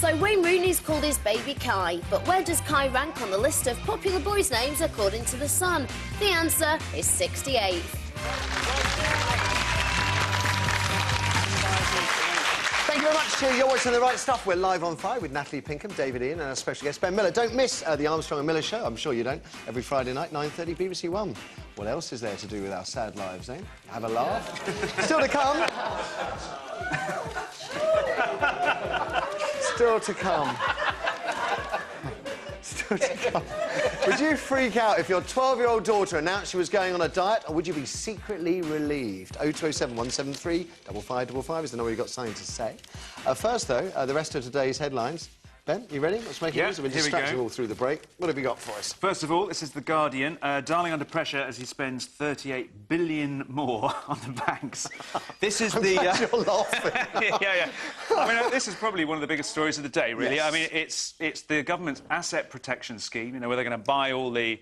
So Wayne Rooney's called his baby Kai, but where does Kai rank on the list of popular boys' names according to The Sun? The answer is 68th. Thank you very much to You're Watching The Right Stuff. We're live on 5 with Natalie Pinkham, David Ian and our special guest Ben Miller. Don't miss the Armstrong Miller Show, I'm sure you don't, every Friday night, 9:30 BBC One. What else is there to do with our sad lives, eh? Have a laugh. Still to come. Still to come. Still to come. Would you freak out if your 12-year-old daughter announced she was going on a diet, or would you be secretly relieved? 0207 173 5555 is the number you've got something to say. First, though, the rest of today's headlines. Ben, you ready? Let's make it easy. We're distracted all through the break. What have you got for us? First of all, this is The Guardian. Darling under pressure as he spends $38 billion more on the banks. This is the... You're laughing. yeah. I mean, this is probably one of the biggest stories of the day, really. Yes. I mean, it's the government's asset protection scheme, you know, where they're going to buy all the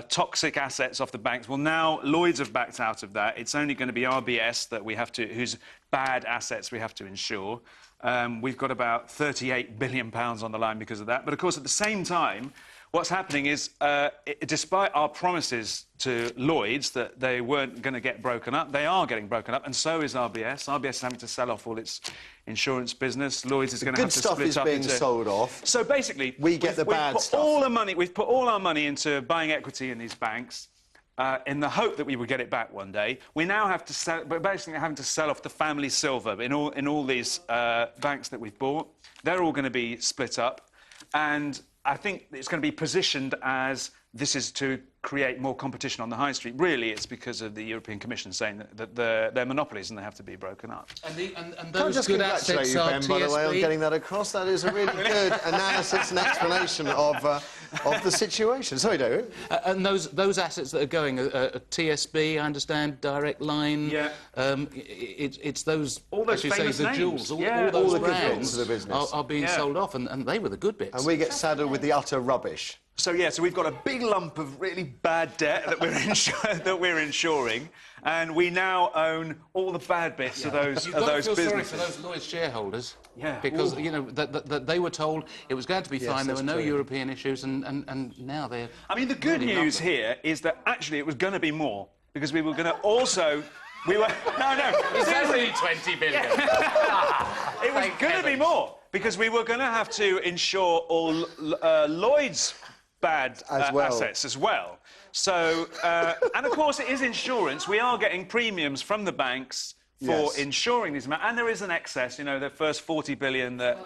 toxic assets off the banks. Well, now Lloyds have backed out of that. It's only going to be RBS that we have to... whose bad assets we have to insure. We've got about £38 billion on the line because of that. But, of course, at the same time, what's happening is, despite our promises to Lloyds that they weren't going to get broken up, they are getting broken up, and so is RBS. RBS is having to sell off all its insurance business. Lloyds is going to have to split up into... Good stuff is being sold off. So, basically... we get the bad stuff. We've put all our money into buying equity in these banks, in the hope that we would get it back one day. We now have to sell, but basically having to sell off the family silver in all these banks that we've bought. They're all going to be split up, and I think it's going to be positioned as this is to create more competition on the high street. Really, it's because of the European Commission saying that they're monopolies and they have to be broken up. And those good assets are Ben, by the way, on getting that across. That is a really good analysis and explanation of the situation. Sorry, David. And those assets that are going, TSB, I understand, Direct Line. Yeah. It's those, all those as you say, famous the names. jewels, all Yeah. those All the good brands bits of the business. are being sold off, and they were the good bits. And we get saddled with the utter rubbish. So we've got a big lump of really bad debt that we're insuring, and we now own all the bad bits of those You've got to feel businesses. sorry for those Lloyds shareholders. Yeah. Because, you know, that they were told it was going to be fine, there were no true. European issues, and now they're... I mean, the good news here is that actually it was going to be more, because we were going to also... No. It's only 20 billion. It was going to be more, because we were going to have to insure all Lloyd's bad assets as well. So, and of course it is insurance. We are getting premiums from the banks for insuring these amounts, and there is an excess, you know, the first 40 billion that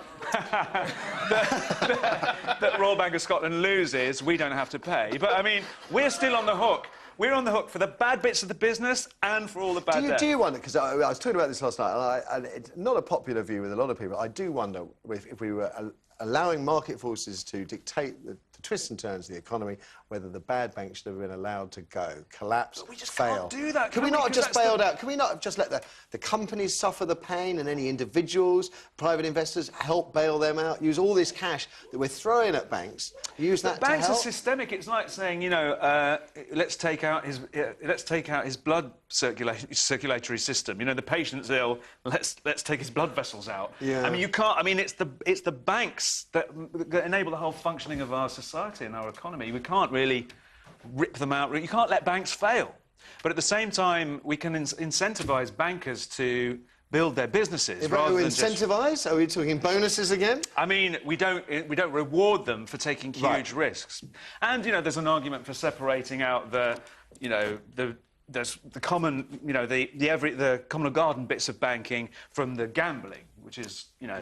that Royal Bank of Scotland loses, we don't have to pay. But, I mean, we're still on the hook. We're on the hook for the bad bits of the business and for all the bad debt. Do you wonder, because I was talking about this last night, and it's not a popular view with a lot of people, I do wonder if we were allowing market forces to dictate the twists and turns of the economy, whether the bad banks should have been allowed to go, collapse, but we just fail. can't do that, Can we not have just bailed out? Can we not have just let the companies suffer the pain and any individuals, private investors, help bail them out, use all this cash that we're throwing at banks, use that to help? Banks are systemic. It's like saying, you know, let's take out his blood circulatory system. You know, the patient's ill. Let's take his blood vessels out. Yeah. I mean, you can't. I mean, it's the banks that enable the whole functioning of our society and our economy. We can't really rip them out. You can't let banks fail. But at the same time, we can incentivise bankers to build their businesses rather than incentivise? Are we talking bonuses again? I mean, we don't reward them for taking huge risks. And, you know, there's an argument for separating out the common, you know, the common or garden bits of banking from the gambling, which is, you know,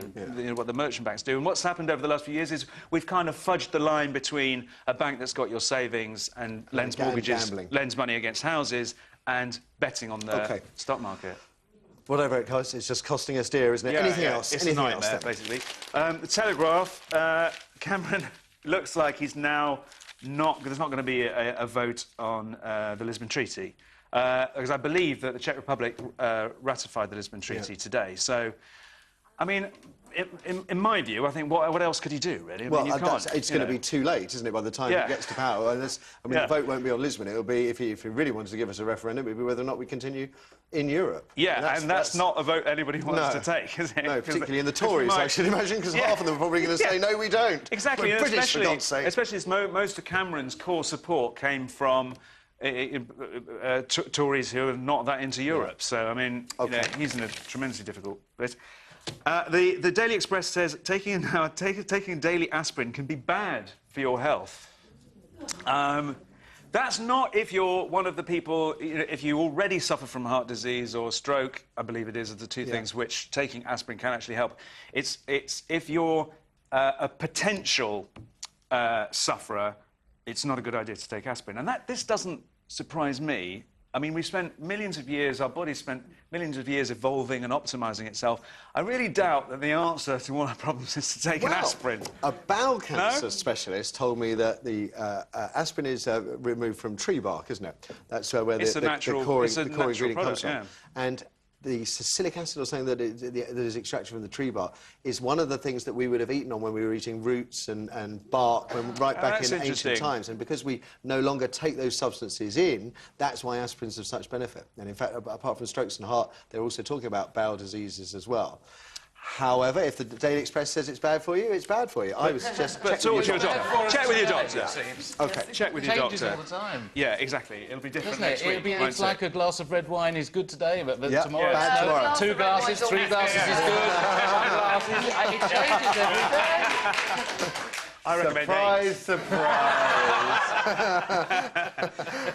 what the merchant banks do. And what's happened over the last few years is we've kind of fudged the line between a bank that's got your savings and lends mortgages, lends money against houses, and betting on the stock market. Whatever it costs, it's just costing us dear, isn't it? Anything else? It's Anything a nightmare, else, basically. The Telegraph, Cameron looks like he's now there's not going to be a vote on the Lisbon Treaty. Because I believe that the Czech Republic ratified the Lisbon Treaty today. So I mean, in my view, I think what else could he do, really? I Well, mean, you can't, it's going to be too late, isn't it, by the time it gets to power? Unless, I mean, the vote won't be on Lisbon. It'll be, if he really wanted to give us a referendum, it'll be whether or not we continue in Europe. Yeah, and that's not a vote anybody wants to take, is it? No, particularly in the Tories, I should imagine, because half of them are probably going to say, no, we don't. Exactly. We're British, for God's sake. Especially as most of Cameron's core support came from Tories who are not that into Europe. So, I mean, you know, he's in a tremendously difficult place. The Daily Express says taking daily aspirin can be bad for your health. That's not if you're one of the people, you know, if you already suffer from heart disease or stroke, I believe it is, are the two things which taking aspirin can actually help. It's if you're a potential sufferer, it's not a good idea to take aspirin. And this doesn't surprise me. I mean, we've spent millions of years, our body's spent millions of years evolving and optimising itself. I really doubt that the answer to all our problems is to take an aspirin. A bowel cancer specialist told me that the aspirin is removed from tree bark, isn't it? That's where the core ingredient comes from. And the salicylic acid or something that is extracted from the tree bark is one of the things that we would have eaten on when we were eating roots and bark right back in ancient times. And because we no longer take those substances in, that's why aspirin's of such benefit. And in fact, apart from strokes and heart, they're also talking about bowel diseases as well. However, if the Daily Express says it's bad for you, it's bad for you. I was just checking with your doctor. Check with your doctor. OK. Check with your Changes doctor. all the time. Yeah, exactly. It'll be different next week. It's like a glass of red wine is good today, but tomorrow bad tomorrow. 2 glasses, 3 glasses is good. 5 glasses, it changes every day. I recommend surprise.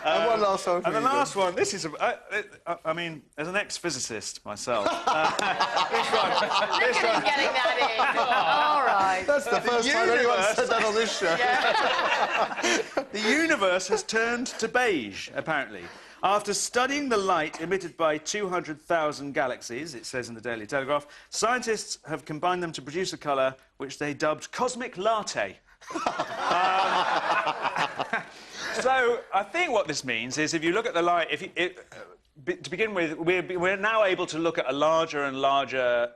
And one last one for And the last one, this is, I mean, as an ex-physicist myself, Look at him getting that in. All right. That's the first time anyone's said that on this show. the universe has turned to beige, apparently. After studying the light emitted by 200,000 galaxies, it says in the Daily Telegraph, scientists have combined them to produce a colour which they dubbed cosmic latte. So I think what this means is if you look at the light, to begin with, we're now able to look at a larger and larger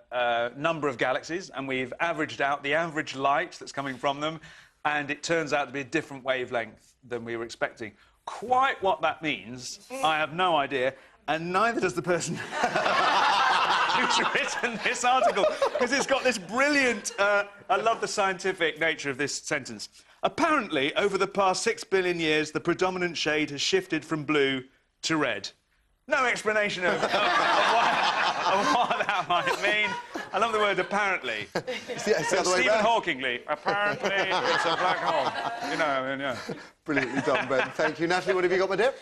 number of galaxies, and we've averaged out the average light that's coming from them, and it turns out to be a different wavelength than we were expecting. Quite what that means, I have no idea, and neither does the person who's written this article, because it's got this brilliant... I love the scientific nature of this sentence. Apparently, over the past 6 billion years, the predominant shade has shifted from blue to red. No explanation of what that might mean. I love the word apparently. Stephen Hawkingly. Apparently, it's a black hole. You know, I mean, yeah. Brilliantly done, Ben. Thank you. Natalie, what have you got, my dear?